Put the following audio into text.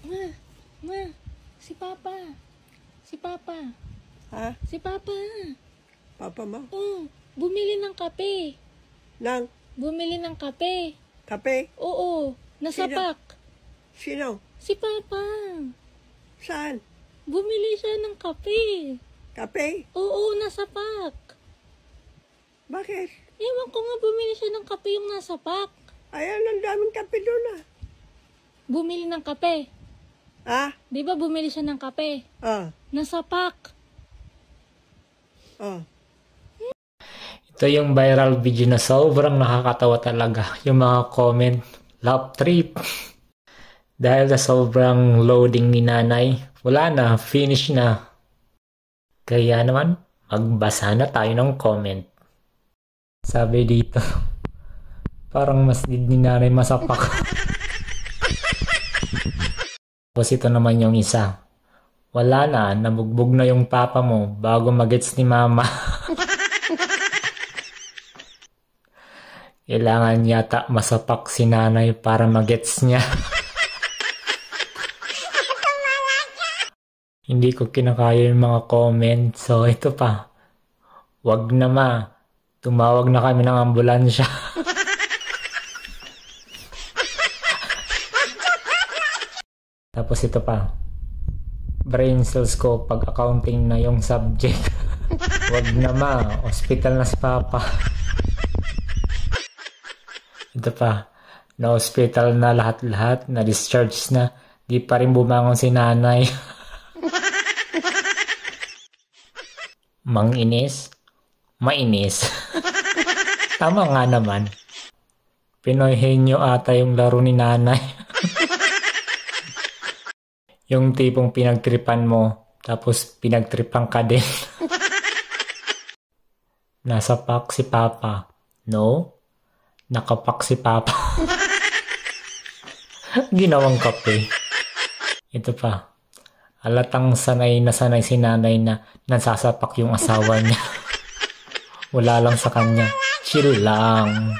Ma, ma, si Papa. Si Papa. Ha? Si Papa. Papa mo? Oh, bumili ng kape. Bumili ng kape. Kape? Oo, nasa Sino? pack. Sino? Si Papa. Saan? Bumili siya ng kape. Kape? Oo, nasa pack. Bakit? Ewan ko nga, bumili siya ng kape yung nasa pack. Ayan, ang daming kape doon ah. Bumili ng kape. Ha? Di ba bumili siya ng kape? Nasa pack. Ito yung viral video na sobrang nakakatawa talaga. Yung mga comment, love trip. Dahil sa sobrang loading ni nanay, wala na, finish na. Kaya naman, magbasa na tayo ng comment. Sabi dito, parang mas need ni nanay masapak. Tapos ito naman yung isa. Wala na, nabugbog na yung papa mo bago magets ni mama. Kailangan yata masapak si nanay para magets niya. Hindi ko kinakaya yung mga comment. So ito pa. Wag na ma. Tumawag na kami ng ambulansya. Tapos ito pa. Brain cells ko pag accounting na yung subject. Wag na ma. Hospital na si papa. Ito pa. Na-hospital na lahat-lahat. Na-discharge na. Di pa rin bumangon si nanay. Manginis? Mainis. Tama nga naman. Pinoy henyo ata yung laro ni nanay. Yung tipong pinagtripan mo, tapos pinagtripan ka din. Nasa pack si papa. No? Nakapak si papa. Ginawang kape. Ito pa. Halatang sanay na sanay si nanay na nasasapak yung asawa niya. Wala lang sa kanya. Chill lang.